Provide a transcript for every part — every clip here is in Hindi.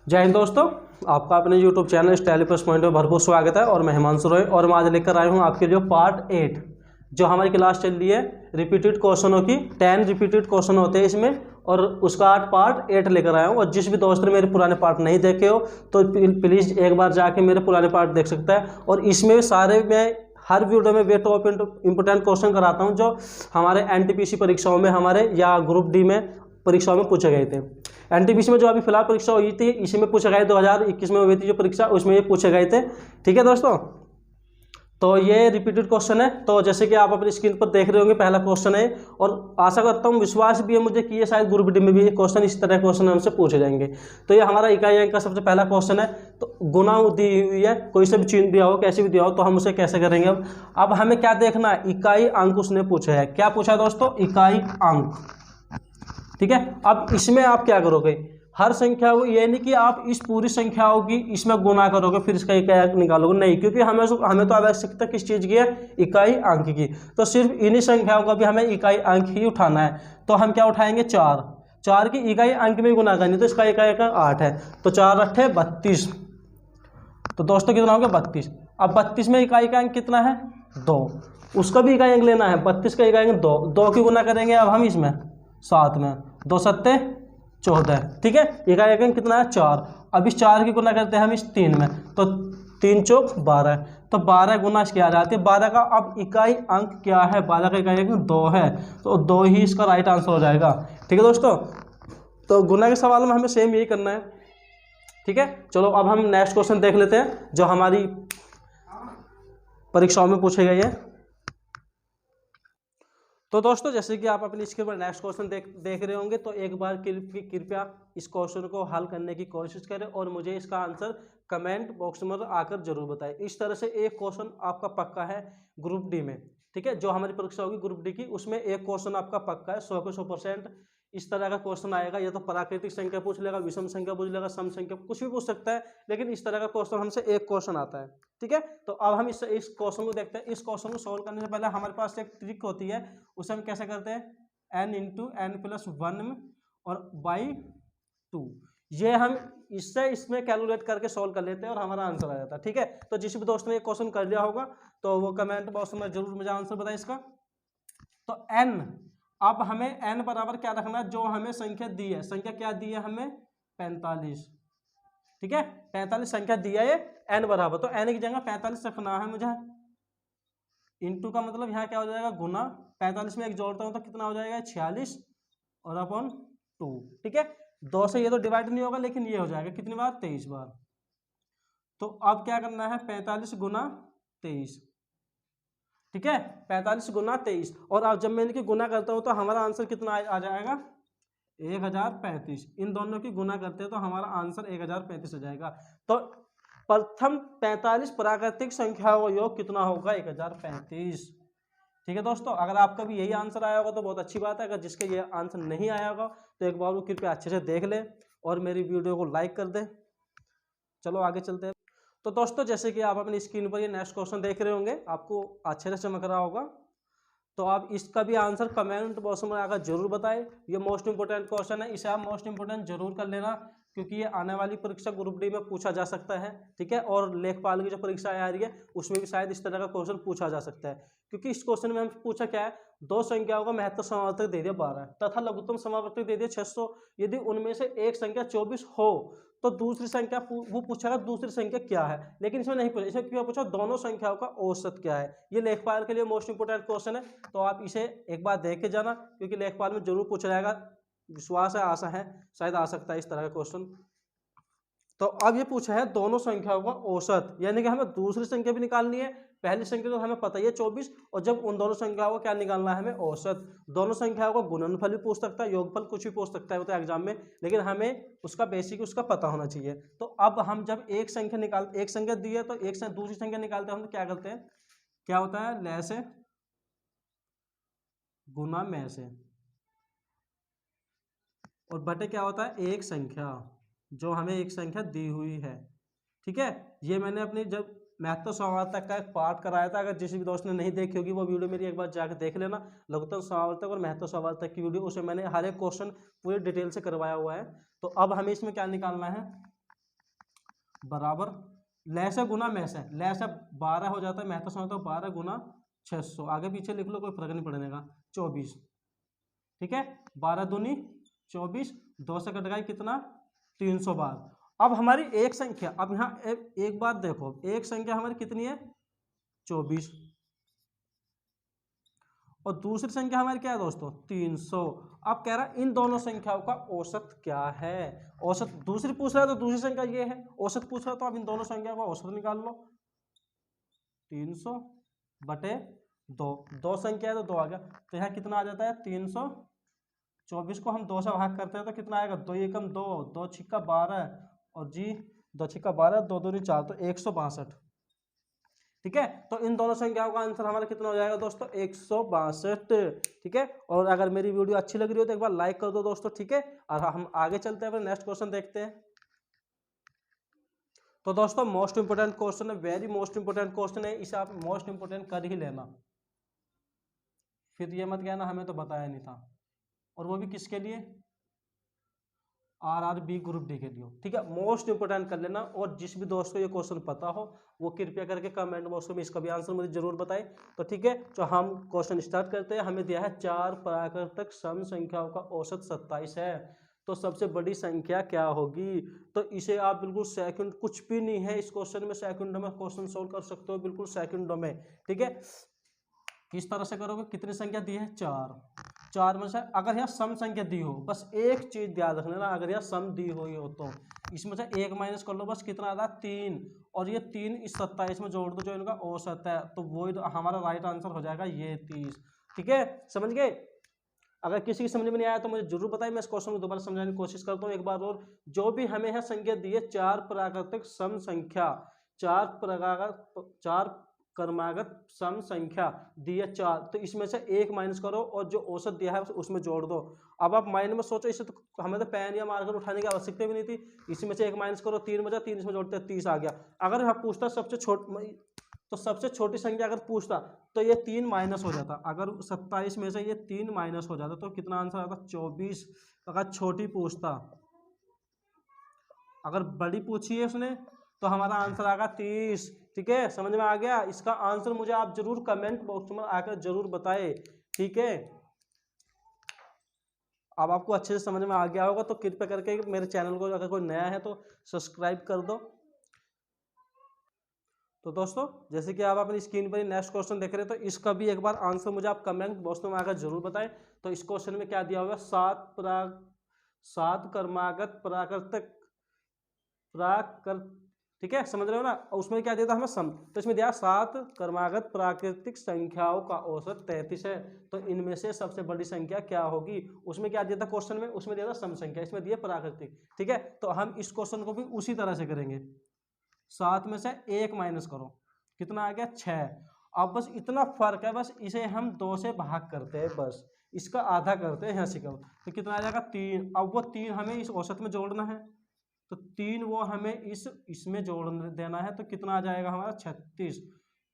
जय हिंद दोस्तों, आपका अपने YouTube channel style plus point में भरपूर स्वागत है। और मैं हिमांशु रॉय और मैं आज लेकर आया हूँ आपके लिए पार्ट 8 जो हमारी क्लास चल रही है रिपीटेड क्वेश्चनों की। 10 रिपीटेड क्वेश्चन होते हैं इसमें और उसका आज पार्ट 8 लेकर आया हूँ। और जिस भी दोस्त ने मेरे पुराने पार्ट नहीं देखे हो तो प्लीज़ एक बार जाके मेरे पुराने पार्ट देख सकता है। और इसमें सारे मैं हर वीडियो में वे टॉप इंपोर्टेंट क्वेश्चन कराता हूँ जो हमारे NTPC परीक्षाओं में हमारे या ग्रुप डी में परीक्षाओं में पूछे गए थे। NTPC में जो अभी फिलहाल परीक्षा हुई थी इसी में पूछे गए 2021 में हुई थी जो परीक्षा, उसमें ये पूछे गए थे। ठीक है दोस्तों, तो ये रिपीटेड क्वेश्चन है। तो जैसे कि आप अपनी स्क्रीन पर देख रहे होंगे पहला क्वेश्चन है और आशा करता हूँ, विश्वास भी है मुझे कि ये शायद ग्रुप डी में भी क्वेश्चन इस तरह क्वेश्चन हमसे पूछे जाएंगे। तो ये हमारा इकाई अंक का सबसे पहला क्वेश्चन है। तो गुना दी हुई है, कोई से भी चिन्ह दिया हो कैसे भी दिया हो तो हम उसे कैसे करेंगे। अब हमें क्या देखना है, इकाई अंक उसने पूछा है। क्या पूछा है दोस्तों? इकाई अंक। ठीक है, अब इसमें आप क्या करोगे, हर संख्या को ये नहीं कि आप इस पूरी संख्याओं की इसमें गुना करोगे फिर इसका इकाई अंक निकालोगे, नहीं, क्योंकि हमें तो आवश्यकता किस चीज़ की है, इकाई अंक की। तो सिर्फ इन्हीं संख्याओं का भी हमें इकाई अंक ही उठाना है। तो हम क्या उठाएंगे, 4 की इकाई अंक में गुना करनी, तो इसका इकाई अंक 8 है। तो 4 8 32। तो दोस्तों कितना हो गया, 32। अब 32 में इकाई का अंक कितना है, 2। उसका भी इकाई अंक लेना है, 32 का इकाई अंक 2। 2 की गुना करेंगे अब हम इसमें 7 में, 2 7 14। ठीक है, इकाई अंक कितना है, 4। अब इस 4 की गुना करते हैं हम इस 3 में, तो 3 चौक 12। तो 12 गुना इसकी आ जाती है 12 का। अब इकाई अंक क्या है, 12 का इकाई अंक 2 है, तो 2 ही इसका राइट आंसर हो जाएगा। ठीक है दोस्तों, तो गुना के सवाल में हमें सेम यही करना है। ठीक है, चलो अब हम नेक्स्ट क्वेश्चन देख लेते हैं जो हमारी परीक्षाओं में पूछे गए हैं। तो दोस्तों जैसे कि आप अपनी स्क्रीन पर नेक्स्ट क्वेश्चन देख रहे होंगे, तो एक बार कृपया इस क्वेश्चन को हल करने की कोशिश करें और मुझे इसका आंसर कमेंट बॉक्स में आकर जरूर बताएं। इस तरह से एक क्वेश्चन आपका पक्का है ग्रुप डी में। ठीक है, जो हमारी परीक्षा होगी ग्रुप डी की, उसमें एक क्वेश्चन आपका पक्का है 100 के 100% इस तरह का क्वेश्चन आएगा। या तो प्राकृतिक संख्या पूछ लेगा, विषम संख्या पूछ लेगा, सम संख्या, कुछ भी पूछ सकता है, लेकिन इस तरह का क्वेश्चन हमसे एक क्वेश्चन आता है। ठीक है, तो अब हम इस क्वेश्चन को देखते हैं। इस क्वेश्चन को सॉल्व करने से पहले हमारे पास एक ट्रिक होती है, उसे हम कैसे करते हैं, n × n+1 और /2। ये हम इसमें कैलकुलेट करके सॉल्व कर लेते हैं और हमारा आंसर आ जाता है। ठीक है, तो जिस भी दोस्त ने ये क्वेश्चन कर लिया होगा तो वो कमेंट बॉक्स में जरूर मुझे आंसर बताए इसका। तो n, अब हमें n बराबर क्या रखना है, जो हमें संख्या दी है। संख्या क्या दी है हमें, 45। ठीक है, 45 संख्या दी है ये, n बराबर, तो n की जगह 45 रखना है मुझे। इंटू का मतलब यहाँ क्या हो जाएगा, गुना। 45 में एक जोड़ता हूँ तो कितना हो जाएगा, 46 और अपॉन 2। ठीक है, 2 से ये तो डिवाइड नहीं होगा, लेकिन ये हो जाएगा कितनी बार, 23 बार। तो अब क्या करना है, 45 गुना 23। ठीक है, 45 गुना 23। और अब जब मैं इनकी गुना करता हूँ तो हमारा आंसर कितना आ जाएगा, 1035। इन दोनों की गुना करते हैं तो हमारा आंसर 1035 हो जाएगा। तो प्रथम 45 प्राकृतिक संख्याओं का योग कितना होगा, 1035। ठीक है दोस्तों, अगर आपका भी यही आंसर आया होगा तो बहुत अच्छी बात है। अगर जिसके ये आंसर नहीं आया होगा तो एक बार वो कृपया अच्छे से देख ले और मेरी वीडियो को लाइक कर दे। चलो आगे चलते हैं। तो दोस्तों जैसे कि आप अपनी स्क्रीन पर ये नेक्स्ट क्वेश्चन देख रहे होंगे, आपको अच्छे से चमक रहा होगा, तो आप इसका भी आंसर कमेंट बॉक्स में आकर जरूर बताएं। ये मोस्ट इंपोर्टेंट क्वेश्चन है, इसे आप मोस्ट इंपोर्टेंट जरूर कर लेना, क्योंकि ये आने वाली परीक्षा ग्रुप डी में पूछा जा सकता है। ठीक है, और लेखपाल की जो परीक्षा आ रही है उसमें भी शायद इस तरह का क्वेश्चन पूछा जा सकता है। क्योंकि इस क्वेश्चन में हम पूछा क्या है, 2 संख्याओं का महत्तम समावर्तक दे दिया 12 तथा लघुत्तम समावर्तक दे दिया 600। यदि उनमें से एक संख्या 24 हो तो दूसरी संख्या, वो पूछेगा दूसरी संख्या क्या है, लेकिन इसमें नहीं पूछा। इसमें क्या पूछा, दोनों संख्याओं का औसत क्या है। ये लेखपाल के लिए मोस्ट इंपोर्टेंट क्वेश्चन है, तो आप इसे एक बार देख के जाना, क्योंकि लेखपाल में जरूर पूछा जाएगा। विश्वास है, आशा है शायद आ सकता है इस तरह का क्वेश्चन। तो अब ये पूछा है दोनों संख्याओं का औसत, यानी कि हमें दूसरी संख्या भी निकालनी है। पहली संख्या तो हमें पता ही है 24, और जब उन दोनों संख्याओं को क्या निकालना है, हमें औसत। दोनों संख्याओं का गुणनफल भी पूछ सकता है, योगफल, कुछ भी पूछ सकता है वो तो एग्जाम में, लेकिन हमें उसका बेसिक उसका पता होना चाहिए। तो अब हम जब एक संख्या दी है तो दूसरी संख्या निकालते हैं हम, तो क्या करते हैं, क्या होता है, लय से गुना में से, और बटे क्या होता है, एक संख्या, जो हमें एक संख्या दी हुई है। ठीक है, ये मैंने अपनी जब महत्तम समावर्तक का एक पार्ट कराया था, अगर जिस भी दोस्त ने नहीं देखी होगी वो वीडियो मेरी एक बार जाकर देख लेना। लघुत्तम समावर्तक और महत्तम समावर्तक की वीडियो, उसे मैंने हर एक क्वेश्चन पूरी डिटेल से करवाया हुआ है। तो अब हमें इसमें क्या निकालना है, बराबर लैस है गुना मैस है, लैस है 12 हो जाता है, महता होता है 12 गुना 600, आगे पीछे लिख लो कोई फर्क नहीं पड़ेगा, 24। ठीक है, 12 दूनी 24, 2 से कट गई कितना 300 बार। अब हमारी एक संख्या, अब यहाँ एक बात देखो, एक संख्या हमारी कितनी है 24 और दूसरी संख्या हमारी क्या है दोस्तों 300। अब कह रहा है इन दोनों संख्याओं का औसत क्या है, औसत दूसरी पूछ रहा है तो दूसरी संख्या ये है, औसत पूछ रहा है तो अब इन दोनों संख्या का औसत निकाल लो, 300 बटे 2, 2 संख्या है तो 2 आ गया, तो यहाँ कितना आ जाता है 324 को हम 2 से भाग करते हैं तो कितना आएगा, 2 एकम 2, 2 छिक्का 12 और जी 2 छिक्का 12, 2 दूनी 4, तो 162। ठीक है, तो इन दोनों संख्याओं का आंसर हमारा कितना हो जाएगा दोस्तों 162। ठीक है, और अगर मेरी वीडियो अच्छी लग रही हो तो एक बार लाइक कर दो दोस्तों। ठीक है, और हम आगे चलते हैं, नेक्स्ट क्वेश्चन देखते हैं। तो दोस्तों मोस्ट इंपोर्टेंट क्वेश्चन है, वेरी मोस्ट इंपोर्टेंट क्वेश्चन है, इसे आप मोस्ट इंपोर्टेंट कर ही लेना, फिर ये मत कहना हमें तो बताया नहीं था। और वो भी किसके लिए, आरआरबी ग्रुप डी के लिए। ठीक है, मोस्ट इंपोर्टेंट कर लेना, और जिस भी दोस्त को ये क्वेश्चन पता हो वो कृपया करके कमेंट बॉक्स में इसका भी आंसर मुझे जरूर बताएं। तो ठीक है, तो हम क्वेश्चन स्टार्ट करते हैं। हमें दिया है 4 प्राकृतिक सम संख्याओं का औसत 27 है, तो सबसे बड़ी संख्या क्या होगी। तो इसे आप बिल्कुल सेकंड, कुछ भी नहीं है इस क्वेश्चन में, सेकंडों में क्वेश्चन सोल्व कर सकते हो, बिल्कुल सेकंडों में। ठीक है, किस तरह से करोगे, कितनी संख्या दी है 4, 4 में से अगर यहाँ सम संख्या दी हो, बस एक चीज ध्यान रखना ना, अगर यहाँ सम दी हुई हो तो इसमें से 1 माइनस कर लो, बस कितना आता है 3, और ये 3 इस 27 में जोड़ दो जो इनका औसत है, तो वो हमारा राइट आंसर हो जाएगा ये 30। ठीक है, समझ गए। अगर किसी की समझ में नहीं आया तो मुझे जरूर बताइए, मैं इस क्वेश्चन को दोबारा समझाने की कोशिश करता हूँ एक बार और। जो भी हमें यहाँ संख्या दी है 4 प्राकृतिक सम संख्या, 4 क्रमागत सम संख्या दी है 4, तो इसमें से 1 माइनस करो और जो औसत दिया है उसमें जोड़ दो। अब आप माइंड में सोचो, इसे तो हमें तो पेन या मार्कर उठाने की आवश्यकता भी नहीं थी, इसमें से 1 माइनस करो, 3 बचा, 3 इसमें जोड़ते 30 आ गया। अगर आप पूछता सबसे छोटी संख्या अगर पूछता तो ये 3 माइनस हो जाता, अगर 27 में से ये 3 माइनस हो जाता तो कितना आंसर आता 24। अगर छोटी पूछता, अगर बड़ी पूछी है उसने तो हमारा आंसर आएगा 30। ठीक है, समझ में आ गया। इसका आंसर मुझे आप जरूर कमेंट बॉक्स में आकर जरूर बताएं। ठीक है, अब आपको अच्छे से समझ में आ गया होगा, तो कृपया करके मेरे चैनल को अगर कोई नया है तो सब्सक्राइब कर दो। तो दोस्तों जैसे कि आप अपनी स्क्रीन पर ही नेक्स्ट क्वेश्चन देख रहे हैं, तो इसका भी एक बार आंसर मुझे आप कमेंट बॉक्स में आकर जरूर बताएं। तो इस क्वेश्चन में क्या दिया होगा, 7 क्रमागत ठीक है, समझ रहे हो ना। उसमें क्या दिया था हमें सम, तो इसमें दिया 7 क्रमागत प्राकृतिक संख्याओं का औसत 33 है, तो इनमें से सबसे बड़ी संख्या क्या होगी। उसमें क्या दिया था क्वेश्चन में, उसमें दिया था सम संख्या, इसमें दिया प्राकृतिक। ठीक है, तो हम इस क्वेश्चन को भी उसी तरह से करेंगे, 7 में से 1 माइनस करो, कितना आ गया 6। अब बस इतना फर्क है, बस इसे हम 2 से भाग करते हैं, बस इसका आधा करते हैं यहाँ से कम, तो कितना आ जाएगा 3। अब वो 3 हमें इस औसत में जोड़ना है, तो 3 वो हमें इसमें जोड़ देना है, तो कितना आ जाएगा हमारा 36।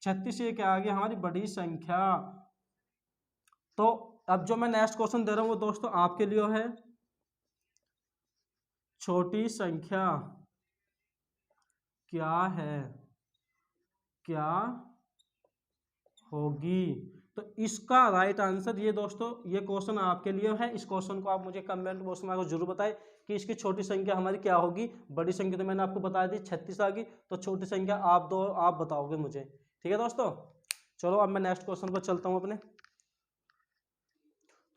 36 ये क्या आ गया हमारी बड़ी संख्या। तो अब जो मैं नेक्स्ट क्वेश्चन दे रहा हूँ वो दोस्तों आपके लिए है, छोटी संख्या क्या है, क्या होगी। तो इसका राइट आंसर ये दोस्तों, ये क्वेश्चन आपके लिए है। इस क्वेश्चन को आप मुझे कमेंट बॉक्स में जरूर बताएं कि इसकी छोटी संख्या हमारी क्या होगी। बड़ी संख्या तो मैंने आपको बता दी 36 आ गई, तो छोटी संख्या आप बताओगे मुझे। ठीक है दोस्तों, चलो अब मैं नेक्स्ट क्वेश्चन पर चलता हूँ अपने।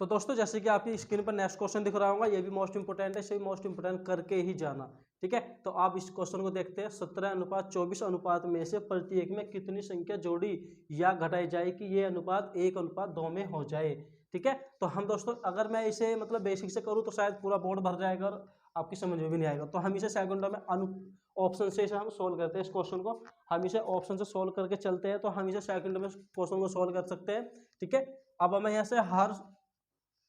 तो दोस्तों जैसे कि आपकी स्क्रीन पर नेक्स्ट क्वेश्चन दिख रहा होगा, ये भी मोस्ट इंपोर्टेंट है, इसे भी मोस्ट इंपोर्टेंट करके ही जाना। ठीक है, तो आप इस क्वेश्चन को देखते हैं, 17:24 अनुपात में से प्रत्येक में कितनी संख्या जोड़ी या घटाई जाए कि ये अनुपात 1:2 में हो जाए। ठीक है, तो हम दोस्तों अगर मैं इसे मतलब बेसिक से करूँ तो शायद पूरा बोर्ड भर जाएगा और आपकी समझ में भी नहीं आएगा, तो हम इसे सेकंडों में ऑप्शन से इसे हम सोल्व करते हैं। इस क्वेश्चन को हम इसे ऑप्शन से सोल्व करके चलते हैं, तो हम इसे सेकंड में क्वेश्चन को सोल्व कर सकते हैं। ठीक है, अब हमें यहाँ से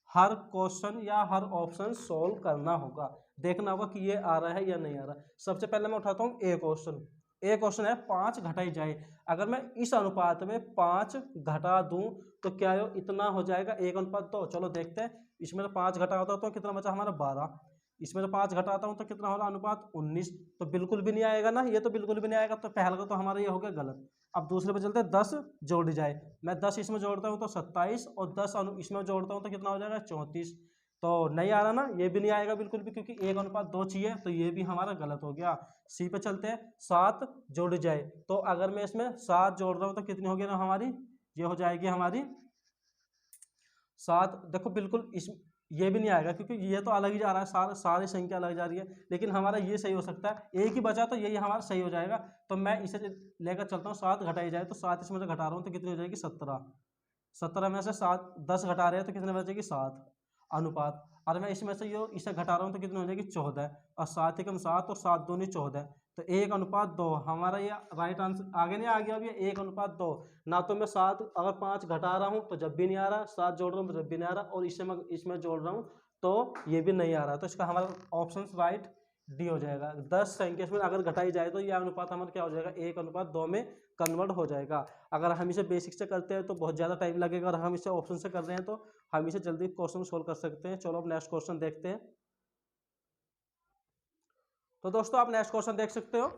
हर क्वेश्चन या हर ऑप्शन सोल्व करना होगा, देखना होगा कि ये आ रहा है या नहीं आ रहा। सबसे पहले मैं उठाता हूँ ए क्वेश्चन है 5 घटाई जाए। अगर मैं इस अनुपात में 5 घटा दूं तो क्या इतना हो जाएगा 1:2। चलो देखते हैं, इसमें तो 5 घटा होता तो कितना बचा हमारा 12, इसमें तो 5 घटाता हूँ तो कितना होगा अनुपात 19, तो बिल्कुल भी नहीं आएगा ना, ये तो बिल्कुल भी नहीं आएगा, तो पहला का तो हमारा ये हो गया गलत। अब दूसरे पे चलते हैं, 10 जोड़ जाए, मैं 10 इसमें जोड़ता हूँ तो 27 और 10 इसमें जोड़ता हूँ तो कितना हो जाएगा 34, तो नहीं आ रहा ना, ये भी नहीं आएगा बिल्कुल भी, क्योंकि 1:2 चाहिए, तो ये भी हमारा गलत हो गया। सी पे चलते हैं, 7 जोड़ जाए, तो अगर मैं इसमें 7 जोड़ रहा हूँ तो कितनी होगी ना हमारी, ये हो जाएगी हमारी 7। देखो बिल्कुल इस ये भी नहीं आएगा, क्योंकि ये तो अलग ही जा रहा है, सारी संख्या अलग जा रही है, लेकिन हमारा ये सही हो सकता है, एक ही बचा तो यही हमारा सही हो जाएगा। तो मैं इसे लेकर चलता हूँ, 7 घटाई जाए तो 7 इसमें से घटा रहा हूँ तो कितनी हो जाएगी 17, 17 में से 7 10 घटा रहे हैं तो कितने बचेगी 7 अनुपात, और मैं इसमें से ये इसे घटा रहा हूँ तो कितनी हो जाएगी 14, और 7 एकम 7 और 7 दूनी 14, तो 1:2 हमारा ये राइट आंसर आगे नहीं आ गया। अब ये 1:2 ना, तो मैं 7 अगर 5 घटा रहा हूँ तो जब भी नहीं आ रहा, 7 जोड़ रहा हूँ तो जब भी नहीं आ रहा, और इससे मैं इसमें जोड़ रहा हूँ तो ये भी नहीं आ रहा, तो इसका हमारा ऑप्शन राइट डी हो जाएगा। 10 संख्या में अगर घटाई जाए तो यह अनुपात हमारा क्या हो जाएगा 1:2 में कन्वर्ट हो जाएगा। अगर हम इसे बेसिक से करते हैं तो बहुत ज़्यादा टाइम लगेगा, और हम इसे ऑप्शन से कर रहे हैं तो हम इसे जल्दी क्वेश्चन सोल्व कर सकते हैं। चलो अब नेक्स्ट क्वेश्चन देखते हैं। तो दोस्तों आप नेक्स्ट क्वेश्चन देख सकते हो,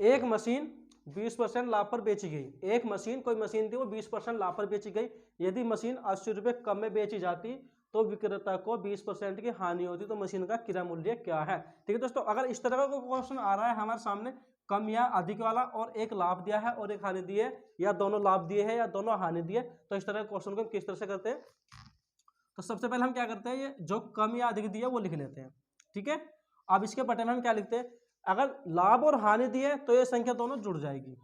एक मशीन 20% लाभ पर बेची गई, एक मशीन कोई मशीन थी वो 20% लाभ पर बेची गई, यदि मशीन 80 रुपये कम में बेची जाती तो विक्रेता को 20% की हानि होती, तो मशीन का क्रय मूल्य क्या है। ठीक है दोस्तों, अगर इस तरह का क्वेश्चन आ रहा है हमारे सामने, कम या अधिक वाला, और एक लाभ दिया है और एक हानि दी है, या दोनों लाभ दिए हैं या दोनों हानि दी है, तो इस तरह के क्वेश्चन को हम किस तरह से करते हैं। तो सबसे पहले हम क्या करते हैं, ये जो कम या अधिक दिया वो लिख लेते हैं। ठीक है, अब इसके बटन में हम क्या लिखते हैं, अगर लाभ और हानि दिए तो ये संख्या दोनों जुड़ जाएगी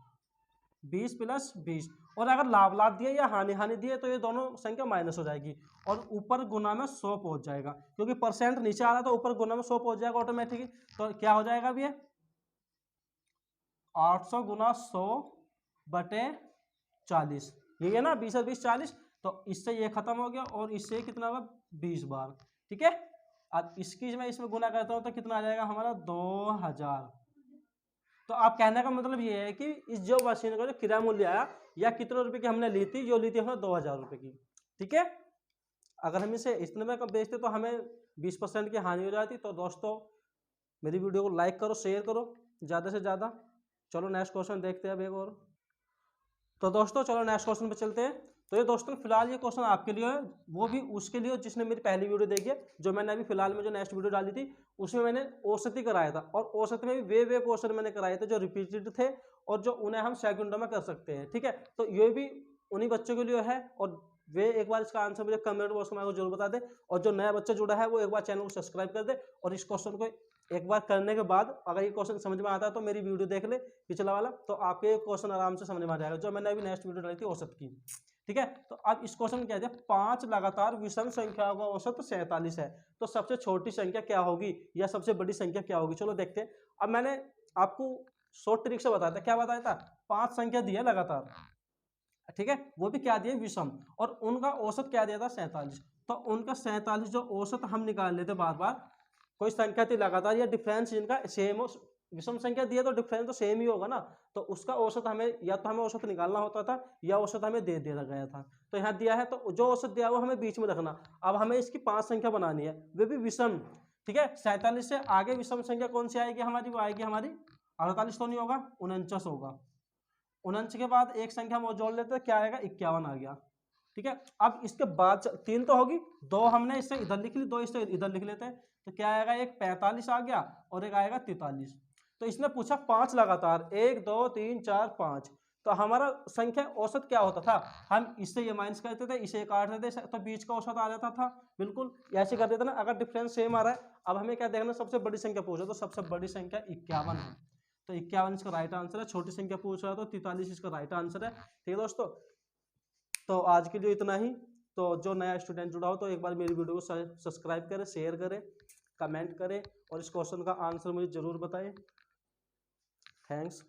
20 + 20, और अगर लाभ लाभ दिए या हानि हानि दिए तो ये दोनों संख्या माइनस हो जाएगी, और ऊपर गुना में 100 पहुंच जाएगा, क्योंकि परसेंट नीचे आ रहा है तो ऊपर गुना में 100 पहुंच जाएगा ऑटोमेटिकली। तो क्या हो जाएगा अब ये 800 × 100/40, ये है ना 20 और 20 40, तो इससे ये खत्म हो गया, और इससे कितना होगा 20 बार। ठीक है, अब इसकी मैं इसमें गुना करता हूँ तो कितना आ जाएगा हमारा 2000। तो आप कहने का मतलब ये है कि इस जो मशीन का जो किराया मूल्य आया, या कितने रुपए की हमने ली थी, जो ली थी हमने 2000 रुपए की। ठीक है, अगर हम इसे इतने में कब बेचते तो हमें 20% की हानि हो जाती। तो दोस्तों मेरी वीडियो को लाइक करो, शेयर करो ज़्यादा से ज़्यादा। चलो नेक्स्ट क्वेश्चन देखते हैं अब एक और। तो दोस्तों चलो नेक्स्ट क्वेश्चन पे चलते हैं। तो ये दोस्तों फिलहाल ये क्वेश्चन आपके लिए है, वो भी उसके लिए जिसने मेरी पहली वीडियो देखी है, जो मैंने अभी फिलहाल में जो नेक्स्ट वीडियो डाली थी उसमें मैंने औसत ही कराया था, और औसत में भी वे क्वेश्चन मैंने कराए थे जो रिपीटेड थे और जो उन्हें हम सेकंडों में कर सकते हैं। ठीक है, तो ये भी उन्हीं बच्चों के लिए है, और वे एक बार इसका आंसर मुझे कमेंट बॉक्स में जरूर बता दे, और जो नया बच्चा जुड़ा है वो एक बार चैनल को सब्सक्राइब कर दे, और इस क्वेश्चन को एक बार करने के बाद अगर ये क्वेश्चन समझ में आता है तो मेरी वीडियो देख ले पिछला वाला, तो आपके ये क्वेश्चन आराम से समझ में आ जाएगा, जो मैंने अभी नेक्स्ट वीडियो डाली थी औसत की। ठीक है, तो अब इस क्वेश्चन में क्या है, 5 लगातार विषम संख्याओं का औसत 47 है, तो सबसे छोटी संख्या क्या होगी या सबसे बड़ी संख्या क्या होगी, चलो देखते हैं। अब मैंने आपको शॉर्ट ट्रिक से बताया था, क्या बताया था, 5 संख्या दी है लगातार, ठीक है, वो भी क्या दिए विषम, और उनका औसत क्या दिया था 47, तो उनका 47 जो औसत हम निकाल लेते बार बार, कोई संख्या थी लगातार या डिफरेंस जिनका सेम हो, विषम संख्या दिया तो डिफरेंस तो सेम ही होगा ना, तो उसका औसत हमें या तो हमें औसत निकालना होता था या औसत हमें दे दिया गया था। तो यहाँ दिया है तो जो औसत दिया वो हमें बीच में रखना। अब हमें इसकी 5 संख्या बनानी है, वे भी विषम। ठीक है, 47 से आगे विषम संख्या कौन सी आएगी हमारी, वो आएगी हमारी 48 तो नहीं होगा, 49 होगा। 49 के बाद एक संख्या हम जोड़ लेते हैं, क्या आएगा 51 आ गया। ठीक है, अब इसके बाद 3 तो होगी, 2 हमने इससे इधर लिख ली, 2 इससे इधर लिख लेते हैं, तो क्या आएगा, एक 45 आ गया और एक आएगा 43। तो इसने पूछा 5 लगातार, 1 2 3 4 5, तो हमारा संख्या औसत क्या होता था, हम इससे ये माइनस करते थे, इसे काट देते तो बीच का औसत आ जाता था, बिल्कुल ऐसे कर देते ना। अगर डिफरेंस सेम आ रहा है, अब हमें क्या देखना, सबसे बड़ी संख्या पूछा, तो सबसे बड़ी संख्या 51 है, तो 51 इसका राइट आंसर है। छोटी संख्या पूछ रहा है तो 43 इसका राइट आंसर है। ठीक है दोस्तों, तो आज के लिए इतना ही। तो जो नया स्टूडेंट जुड़ा हो तो एक बार मेरी वीडियो को सब्सक्राइब करें, शेयर करें, कमेंट करें, और इस क्वेश्चन का आंसर मुझे ज़रूर बताएं। थैंक्स।